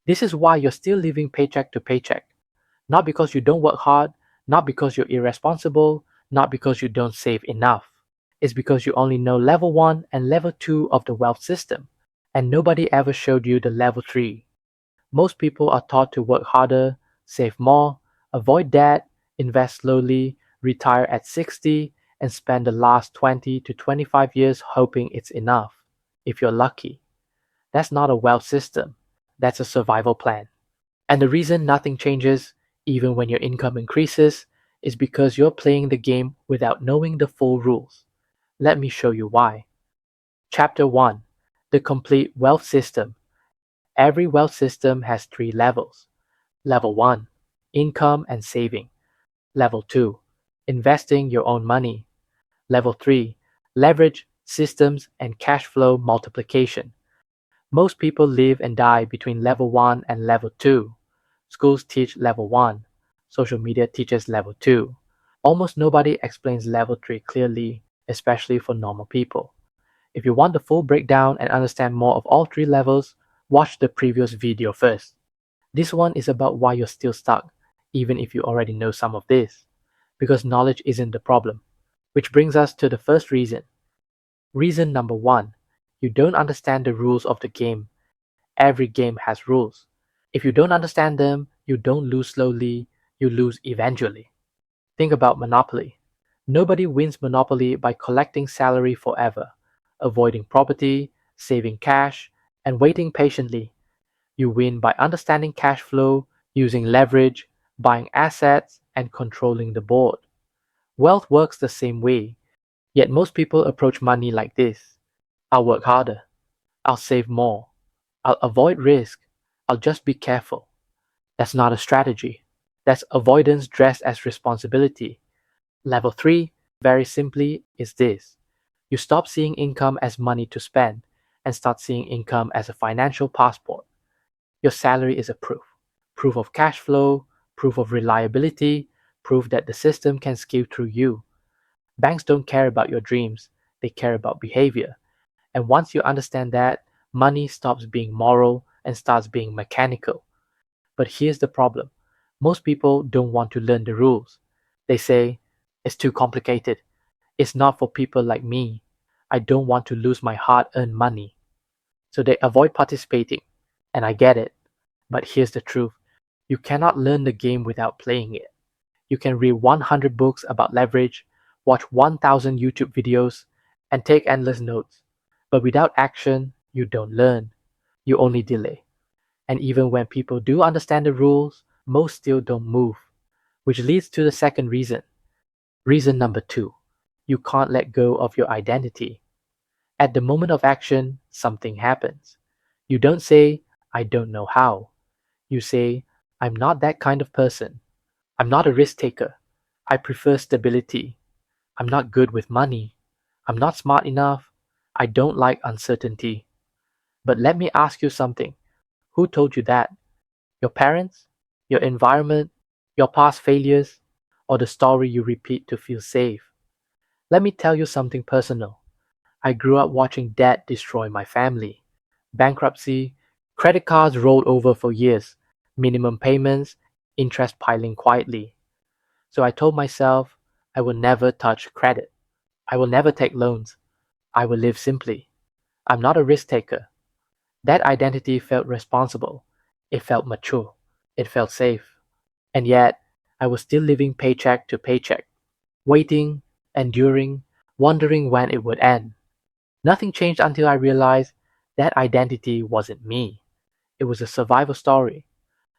This is why you're still living paycheck to paycheck. Not because you don't work hard, not because you're irresponsible, not because you don't save enough. It's because you only know level 1 and level 2 of the wealth system, and nobody ever showed you the level 3. Most people are taught to work harder, save more, avoid debt, invest slowly, retire at 60, and spend the last 20 to 25 years hoping it's enough, if you're lucky. That's not a wealth system, that's a survival plan. And the reason nothing changes, even when your income increases, is because you're playing the game without knowing the full rules. Let me show you why. Chapter 1: The Complete Wealth System. Every wealth system has 3 levels. Level 1: Income and saving. Level 2: Investing your own money. Level 3: Leverage, systems, and cash flow multiplication. Most people live and die between level 1 and level 2. Schools teach level 1. Social media teaches level 2. Almost nobody explains level 3 clearly, especially for normal people. If you want the full breakdown and understand more of all 3 levels, watch the previous video first. This one is about why you're still stuck, even if you already know some of this. Because knowledge isn't the problem. Which brings us to the first reason. Reason number 1: you don't understand the rules of the game. Every game has rules. If you don't understand them, you don't lose slowly, you lose eventually. Think about Monopoly. Nobody wins Monopoly by collecting salary forever, avoiding property, saving cash, and waiting patiently. You win by understanding cash flow, using leverage, buying assets, and controlling the board. Wealth works the same way, yet most people approach money like this: I'll work harder, I'll save more, I'll avoid risk, I'll just be careful. That's not a strategy. That's avoidance dressed as responsibility. Level 3, very simply, is this: you stop seeing income as money to spend and start seeing income as a financial passport. Your salary is a proof of cash flow, proof of reliability, proof that the system can scale through you. Banks don't care about your dreams, they care about behavior. And once you understand that, money stops being moral and starts being mechanical. But here's the problem: most people don't want to learn the rules. They say, it's too complicated. It's not for people like me. I don't want to lose my hard earned money. So they avoid participating. And I get it. But here's the truth: you cannot learn the game without playing it. You can read 100 books about leverage, watch 1,000 YouTube videos, and take endless notes. But without action, you don't learn. You only delay. And even when people do understand the rules, most still don't move. Which leads to the second reason. Reason number 2: you can't let go of your identity. At the moment of action, something happens. You don't say, I don't know how. You say, I'm not that kind of person. I'm not a risk taker. I prefer stability. I'm not good with money. I'm not smart enough. I don't like uncertainty. But let me ask you something. Who told you that? Your parents? Your environment? Your past failures? Or the story you repeat to feel safe? Let me tell you something personal. I grew up watching debt destroy my family. Bankruptcy, credit cards rolled over for years, minimum payments, interest piling quietly. So I told myself I will never touch credit. I will never take loans. I will live simply. I'm not a risk taker. That identity felt responsible. It felt mature. It felt safe. And yet, I was still living paycheck to paycheck, waiting, enduring, wondering when it would end. Nothing changed until I realized that identity wasn't me. It was a survival story.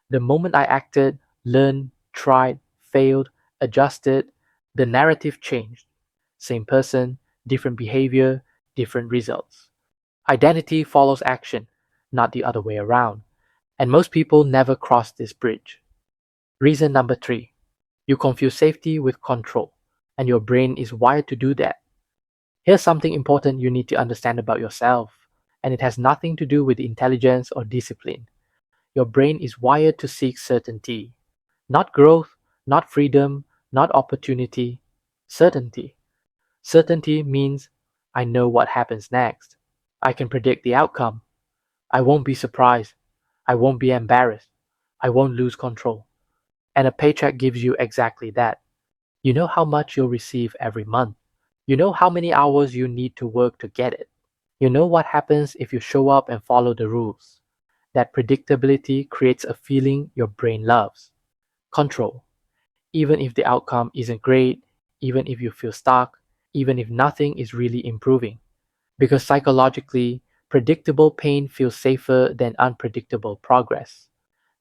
The moment I acted, learned, tried, failed, adjusted, the narrative changed. Same person, different behavior, different results. Identity follows action, not the other way around. And most people never cross this bridge. Reason number 3: you confuse safety with control, and your brain is wired to do that. Here's something important you need to understand about yourself, and it has nothing to do with intelligence or discipline. Your brain is wired to seek certainty. Not growth, not freedom, not opportunity. Certainty. Certainty means I know what happens next. I can predict the outcome. I won't be surprised. I won't be embarrassed. I won't lose control. And a paycheck gives you exactly that. You know how much you'll receive every month. You know how many hours you need to work to get it. You know what happens if you show up and follow the rules. That predictability creates a feeling your brain loves. Control. Even if the outcome isn't great, even if you feel stuck, even if nothing is really improving. Because psychologically, predictable pain feels safer than unpredictable progress.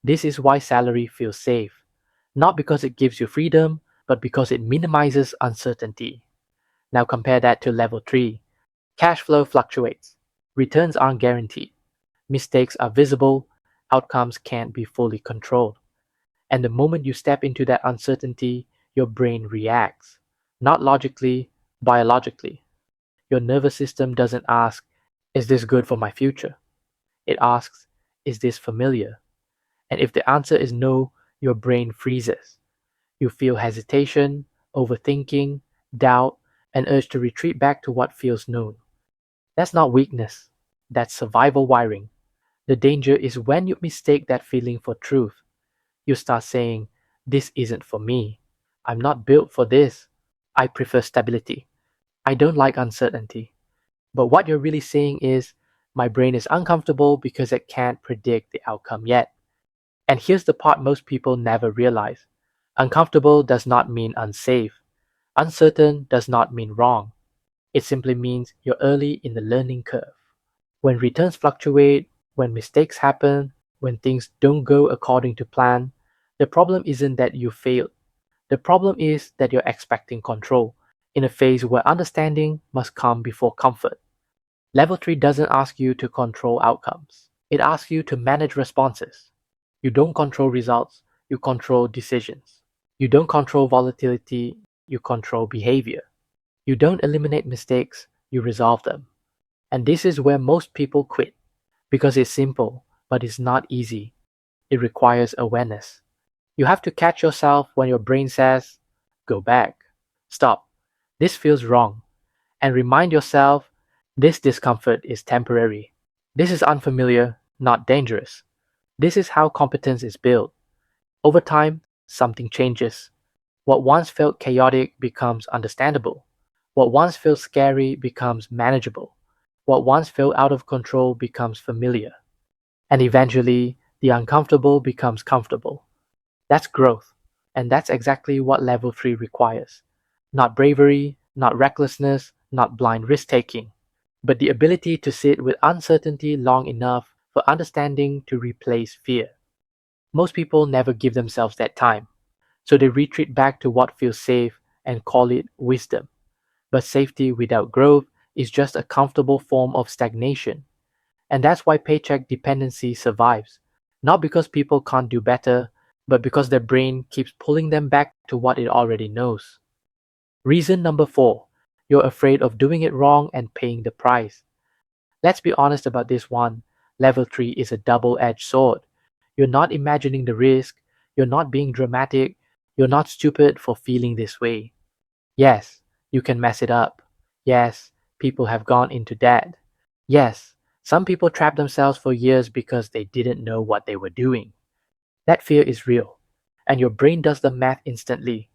This is why salary feels safe. Not because it gives you freedom, but because it minimizes uncertainty. Now compare that to level 3. Cash flow fluctuates. Returns aren't guaranteed. Mistakes are visible. Outcomes can't be fully controlled. And the moment you step into that uncertainty, your brain reacts. Not logically, biologically. Your nervous system doesn't ask, is this good for my future? It asks, is this familiar? And if the answer is no, your brain freezes. You feel hesitation, overthinking, doubt, and urge to retreat back to what feels known. That's not weakness, that's survival wiring. The danger is when you mistake that feeling for truth. You start saying, this isn't for me. I'm not built for this. I prefer stability. I don't like uncertainty. But what you're really saying is, my brain is uncomfortable because it can't predict the outcome yet. And here's the part most people never realize. Uncomfortable does not mean unsafe. Uncertain does not mean wrong. It simply means you're early in the learning curve. When returns fluctuate, when mistakes happen, when things don't go according to plan, the problem isn't that you failed. The problem is that you're expecting control in a phase where understanding must come before comfort. Level 3 doesn't ask you to control outcomes. It asks you to manage responses. You don't control results, you control decisions. You don't control volatility, you control behavior. You don't eliminate mistakes, you resolve them. And this is where most people quit. Because it's simple, but it's not easy. It requires awareness. You have to catch yourself when your brain says, go back, stop, this feels wrong, and remind yourself this discomfort is temporary. This is unfamiliar, not dangerous. This is how competence is built. Over time, something changes. What once felt chaotic becomes understandable. What once felt scary becomes manageable. What once felt out of control becomes familiar. And eventually, the uncomfortable becomes comfortable. That's growth. And that's exactly what level 3 requires. Not bravery, not recklessness, not blind risk taking, but the ability to sit with uncertainty long enough for understanding to replace fear. Most people never give themselves that time, so they retreat back to what feels safe and call it wisdom. But safety without growth is just a comfortable form of stagnation. And that's why paycheck dependency survives. Not because people can't do better, but because their brain keeps pulling them back to what it already knows. Reason number 4, you're afraid of doing it wrong and paying the price. Let's be honest about this one. Level 3 is a double-edged sword. You're not imagining the risk, you're not being dramatic, you're not stupid for feeling this way. Yes, you can mess it up. Yes, people have gone into debt. Yes, some people trap themselves for years because they didn't know what they were doing. That fear is real, and your brain does the math instantly.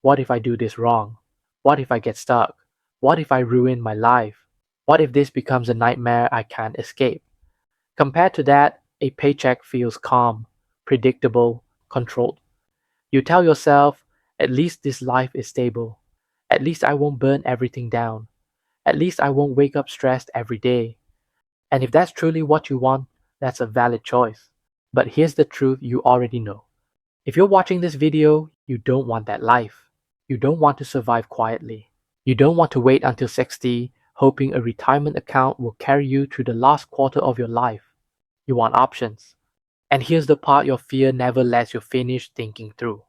What if I do this wrong? What if I get stuck? What if I ruin my life? What if this becomes a nightmare I can't escape? Compared to that, a paycheck feels calm, predictable, controlled. You tell yourself, at least this life is stable. At least I won't burn everything down. At least I won't wake up stressed every day. And if that's truly what you want, that's a valid choice. But here's the truth you already know. If you're watching this video, you don't want that life. You don't want to survive quietly. You don't want to wait until 60, hoping a retirement account will carry you through the last quarter of your life. You want options. And here's the part your fear never lets you finish thinking through.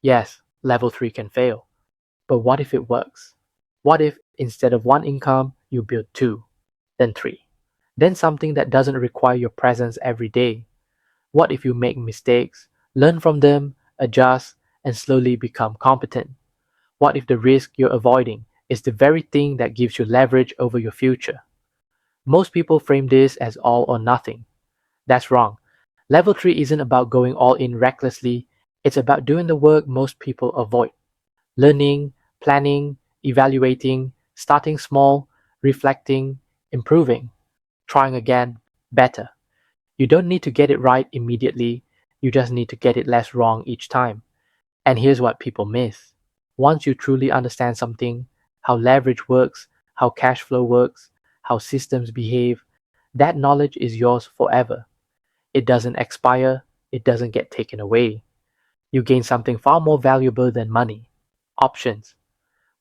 Yes, level 3 can fail. But what if it works? What if, instead of one income, you build 2, then 3? Then something that doesn't require your presence every day. What if you make mistakes, learn from them, adjust, and slowly become competent? What if the risk you're avoiding is the very thing that gives you leverage over your future? Most people frame this as all or nothing. That's wrong. Level 3 isn't about going all in recklessly, it's about doing the work most people avoid. Learning, planning, evaluating, starting small, reflecting, improving, trying again, better. You don't need to get it right immediately, you just need to get it less wrong each time. And here's what people miss. Once you truly understand something, how leverage works, how cash flow works, how systems behave, that knowledge is yours forever. It doesn't expire, it doesn't get taken away. You gain something far more valuable than money: options.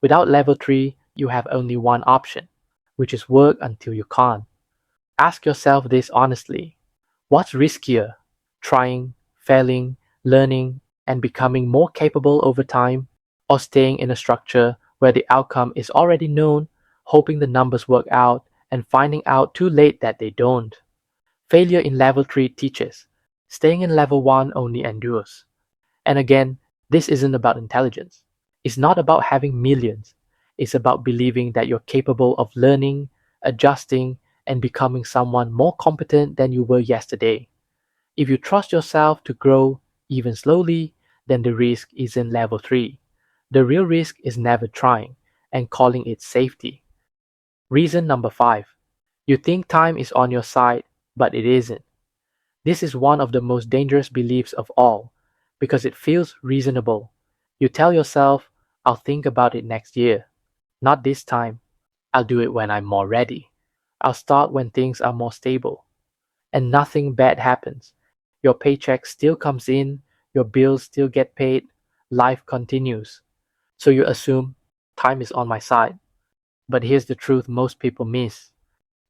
Without level 3, you have only one option, which is work until you can't. Ask yourself this honestly: what's riskier? Trying, failing, learning, and becoming more capable over time, or staying in a structure where the outcome is already known, hoping the numbers work out, and finding out too late that they don't? Failure in level 3 teaches. Staying in level 1 only endures. And again, this isn't about intelligence. It's not about having millions. It's about believing that you're capable of learning, adjusting, and becoming someone more competent than you were yesterday. If you trust yourself to grow, even slowly, then the risk is in level 3. The real risk is never trying and calling it safety. Reason number 5. You think time is on your side, but it isn't. This is one of the most dangerous beliefs of all, because it feels reasonable. You tell yourself, I'll think about it next year. Not this time. I'll do it when I'm more ready. I'll start when things are more stable. And nothing bad happens. Your paycheck still comes in, your bills still get paid, life continues. So you assume time is on my side. But here's the truth most people miss: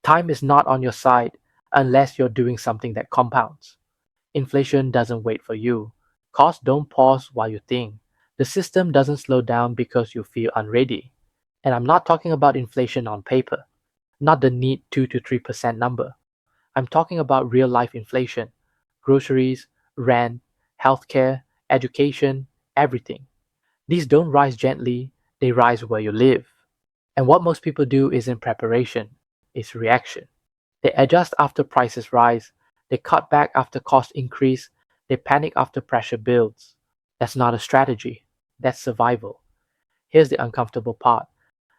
time is not on your side unless you're doing something that compounds. Inflation doesn't wait for you. Costs don't pause while you think. The system doesn't slow down because you feel unready. And I'm not talking about inflation on paper, not the neat 2 to 3% number. I'm talking about real life inflation: groceries, rent, healthcare, education, everything. These don't rise gently, they rise where you live. And what most people do isn't preparation, it's reaction. They adjust after prices rise, they cut back after costs increase, they panic after pressure builds. That's not a strategy, that's survival. Here's the uncomfortable part: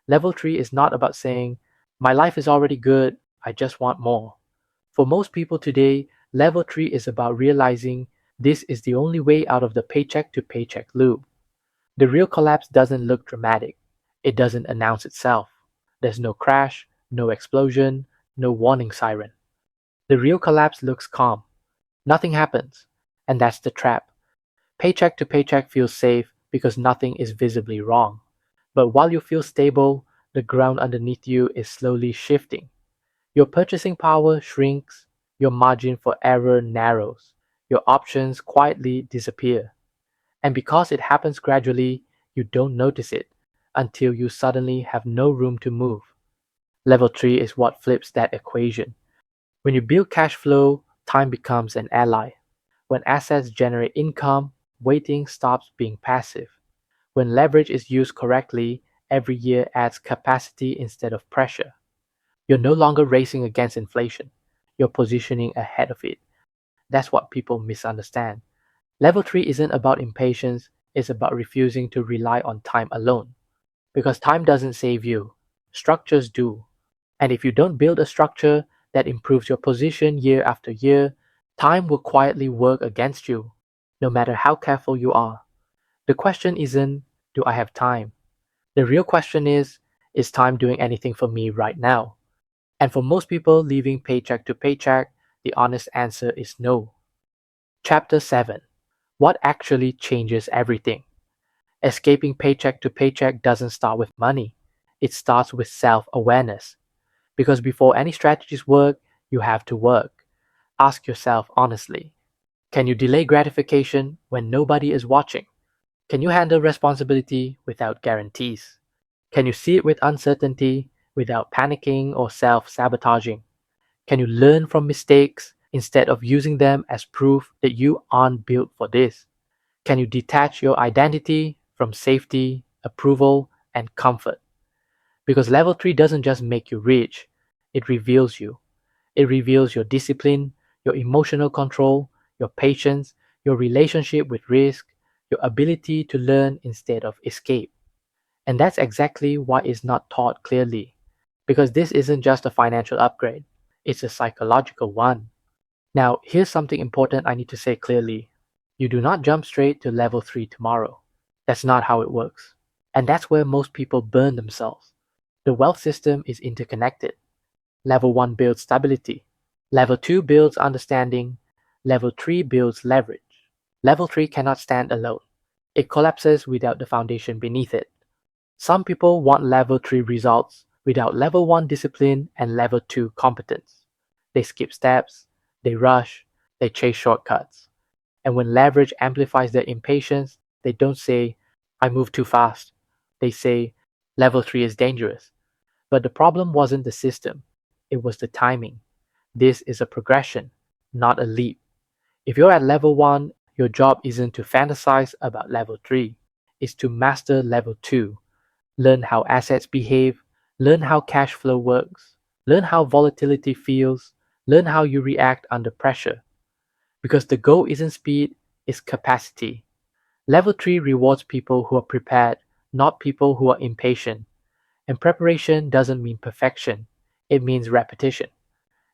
level 3 is not about saying, my life is already good, I just want more. For most people today, level 3 is about realizing this is the only way out of the paycheck to paycheck loop. The real collapse doesn't look dramatic. It doesn't announce itself. There's no crash, no explosion, no warning siren. The real collapse looks calm. Nothing happens. And that's the trap. Paycheck to paycheck feels safe because nothing is visibly wrong. But while you feel stable, the ground underneath you is slowly shifting. Your purchasing power shrinks, your margin for error narrows, your options quietly disappear. And because it happens gradually, you don't notice it until you suddenly have no room to move. Level 3 is what flips that equation. When you build cash flow, time becomes an ally. When assets generate income, waiting stops being passive. When leverage is used correctly, every year adds capacity instead of pressure. You're no longer racing against inflation. You're positioning ahead of it. That's what people misunderstand. Level 3 isn't about impatience, it's about refusing to rely on time alone. Because time doesn't save you, structures do. And if you don't build a structure that improves your position year after year, time will quietly work against you, no matter how careful you are. The question isn't, do I have time? The real question is time doing anything for me right now? And for most people living paycheck to paycheck, the honest answer is no. Chapter 7: What actually changes everything? Escaping paycheck to paycheck doesn't start with money, it starts with self awareness. Because before any strategies work, you have to work. Ask yourself honestly: can you delay gratification when nobody is watching? Can you handle responsibility without guarantees? Can you see it with uncertainty without panicking or self sabotaging? Can you learn from mistakes instead of using them as proof that you aren't built for this? Can you detach your identity from safety, approval, and comfort? Because level 3 doesn't just make you rich, it reveals you. It reveals your discipline, your emotional control, your patience, your relationship with risk, your ability to learn instead of escape. And that's exactly why it's not taught clearly. Because this isn't just a financial upgrade, it's a psychological one. Now, here's something important I need to say clearly. You do not jump straight to level 3 tomorrow. That's not how it works. And that's where most people burn themselves. The wealth system is interconnected. Level 1 builds stability. Level 2 builds understanding. Level 3 builds leverage. Level 3 cannot stand alone. It collapses without the foundation beneath it. Some people want level 3 results without level 1 discipline and level 2 competence. They skip steps, they rush, they chase shortcuts. And when leverage amplifies their impatience, they don't say, I move too fast. They say, level 3 is dangerous. But the problem wasn't the system, it was the timing. This is a progression, not a leap. If you're at level 1, your job isn't to fantasize about level 3, it's to master level 2. Learn how assets behave, learn how cash flow works, learn how volatility feels, learn how you react under pressure. Because the goal isn't speed, it's capacity. Level 3 rewards people who are prepared, not people who are impatient. And preparation doesn't mean perfection, it means repetition.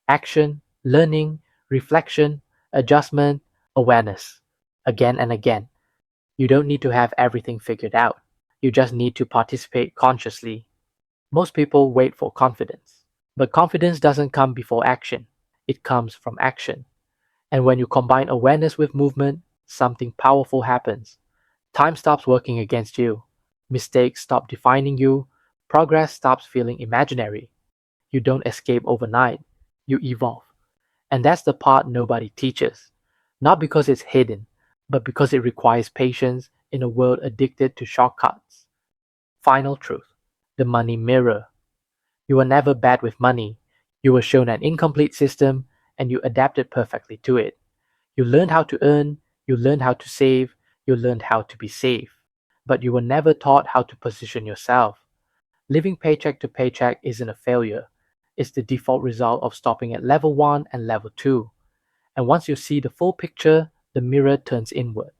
Action, learning, reflection, adjustment, awareness. Again and again. You don't need to have everything figured out. You just need to participate consciously. Most people wait for confidence. But confidence doesn't come before action, it comes from action. And when you combine awareness with movement, something powerful happens. Time stops working against you. Mistakes stop defining you. Progress stops feeling imaginary. You don't escape overnight. You evolve. And that's the part nobody teaches. Not because it's hidden, but because it requires patience in a world addicted to shortcuts. Final truth. The money mirror. You were never bad with money. You were shown an incomplete system and you adapted perfectly to it. You learned how to earn, you learned how to save, you learned how to be safe. But you were never taught how to position yourself. Living paycheck to paycheck isn't a failure. It's the default result of stopping at level 1 and level 2. And once you see the full picture, the mirror turns inward.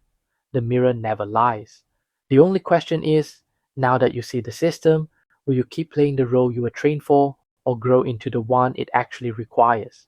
The mirror never lies. The only question is, now that you see the system, will you keep playing the role you were trained for or grow into the one it actually requires?